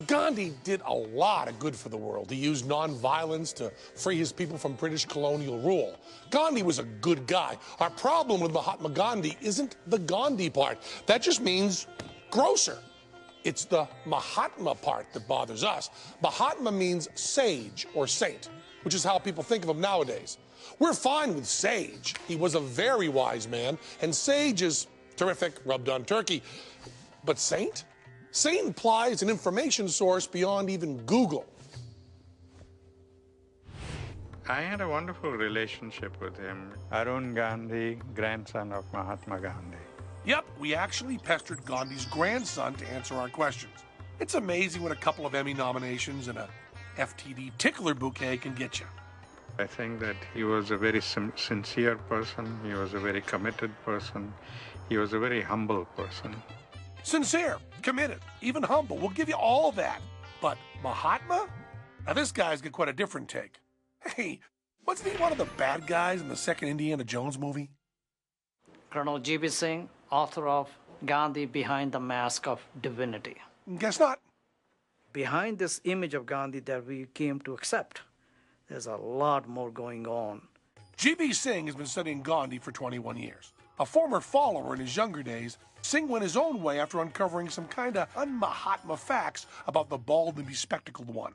Gandhi did a lot of good for the world. He used nonviolence to free his people from British colonial rule. Gandhi was a good guy. Our problem with Mahatma Gandhi isn't the Gandhi part. That just means grosser. It's the Mahatma part that bothers us. Mahatma means sage or saint, which is how people think of him nowadays. We're fine with sage. He was a very wise man, and sage is terrific, rubbed on turkey. But saint? Saint implies an information source beyond even Google. I had a wonderful relationship with him. Arun Gandhi, grandson of Mahatma Gandhi. Yep, we actually pestered Gandhi's grandson to answer our questions. It's amazing what a couple of Emmy nominations and a FTD tickler bouquet can get you. I think that he was a very sincere person. He was a very committed person. He was a very humble person. Sincere, committed, even humble. We'll give you all that. But Mahatma? Now this guy's got quite a different take. Hey, wasn't he one of the bad guys in the second Indiana Jones movie? Colonel G.B. Singh, author of Gandhi Behind the Mask of Divinity. Guess not. Behind this image of Gandhi that we came to accept, there's a lot more going on. G.B. Singh has been studying Gandhi for 21 years. A former follower in his younger days, Singh went his own way after uncovering some kinda un-Mahatma facts about the bald and bespectacled one.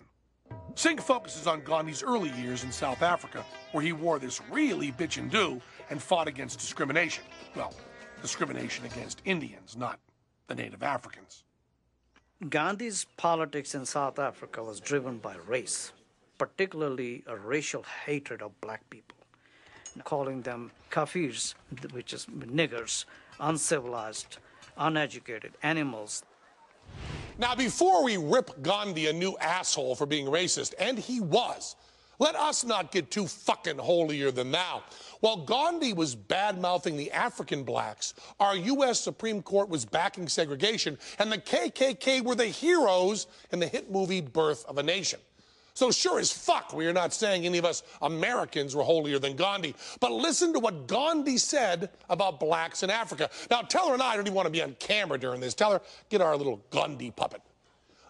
Singh focuses on Gandhi's early years in South Africa, where he wore this really bitchin' do and fought against discrimination. Well, discrimination against Indians, not the native Africans. Gandhi's politics in South Africa was driven by race, particularly a racial hatred of black people, calling them kafirs, which is niggers, uncivilized, uneducated, animals. Now, before we rip Gandhi a new asshole for being racist, and he was, let us not get too fucking holier than thou. While Gandhi was bad-mouthing the African blacks, our U.S. Supreme Court was backing segregation, and the KKK were the heroes in the hit movie Birth of a Nation. So sure as fuck, we are not saying any of us Americans were holier than Gandhi. But listen to what Gandhi said about blacks in Africa. Now, Teller and I don't even want to be on camera during this. Teller, get our little Gandhi puppet.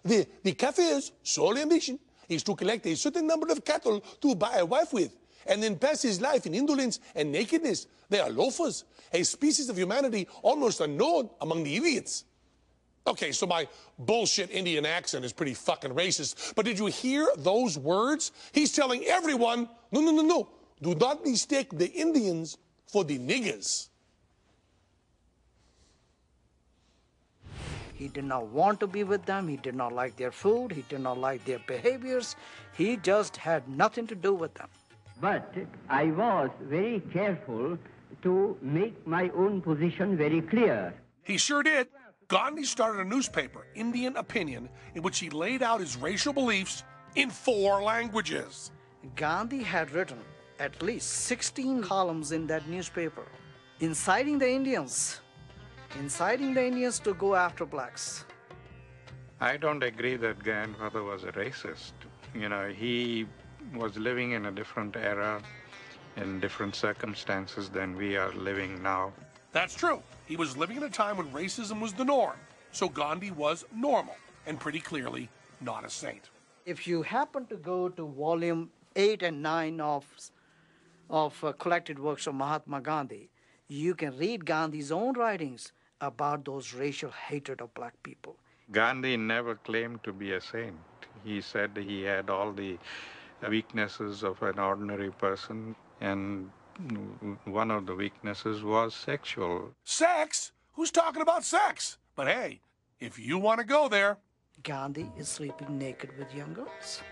The Kafir's sole ambition is to collect a certain number of cattle to buy a wife with, and then pass his life in indolence and nakedness. They are loafers, a species of humanity almost unknown among the idiots. Okay, so my bullshit Indian accent is pretty fucking racist, but did you hear those words? He's telling everyone, no, do not mistake the Indians for the niggers. He did not want to be with them. He did not like their food. He did not like their behaviors. He just had nothing to do with them. But I was very careful to make my own position very clear. He sure did. Gandhi started a newspaper, Indian Opinion, in which he laid out his racial beliefs in 4 languages. Gandhi had written at least 16 columns in that newspaper, inciting the Indians to go after blacks. I don't agree that grandfather was a racist. You know, he was living in a different era, in different circumstances than we are living now. That's true. He was living in a time when racism was the norm, so Gandhi was normal and pretty clearly not a saint. If you happen to go to volume 8 and 9 of collected works of Mahatma Gandhi, you can read Gandhi's own writings about those racial hatred of black people. Gandhi never claimed to be a saint. He said he had all the weaknesses of an ordinary person, and one of the weaknesses was sexual. Sex? Who's talking about sex? But hey, if you want to go there... Gandhi is sleeping naked with young girls.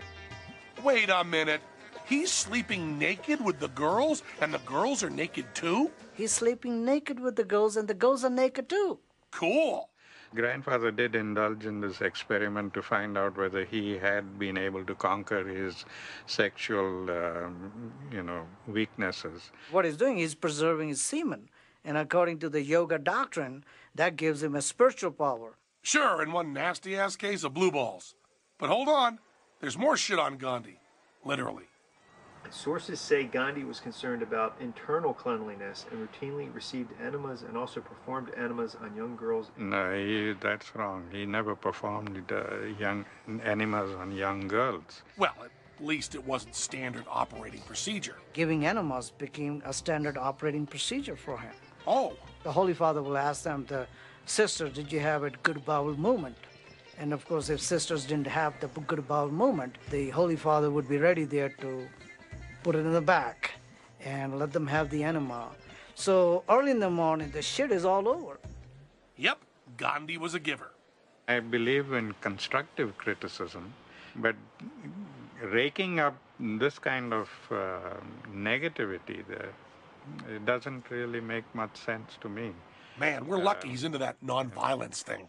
Wait a minute. He's sleeping naked with the girls, and the girls are naked too? He's sleeping naked with the girls, and the girls are naked too. Cool. Grandfather did indulge in this experiment to find out whether he had been able to conquer his sexual, weaknesses. What he's doing is preserving his semen. And according to the yoga doctrine, that gives him a spiritual power. Sure, in one nasty-ass case of blue balls. But hold on. There's more shit on Gandhi. Literally. Sources say Gandhi was concerned about internal cleanliness and routinely received enemas and also performed enemas on young girls. No, that's wrong. He never performed young enemas on young girls. Well, at least it wasn't standard operating procedure. Giving enemas became a standard operating procedure for him. Oh. The Holy Father will ask them, the sisters, did you have a good bowel movement? And of course, if sisters didn't have the good bowel movement, the Holy Father would be ready there to put it in the back and let them have the enema. So early in the morning, the shit is all over. Yep, Gandhi was a giver. I believe in constructive criticism, but raking up this kind of negativity there, it doesn't really make much sense to me. Man, we're lucky he's into that nonviolence thing.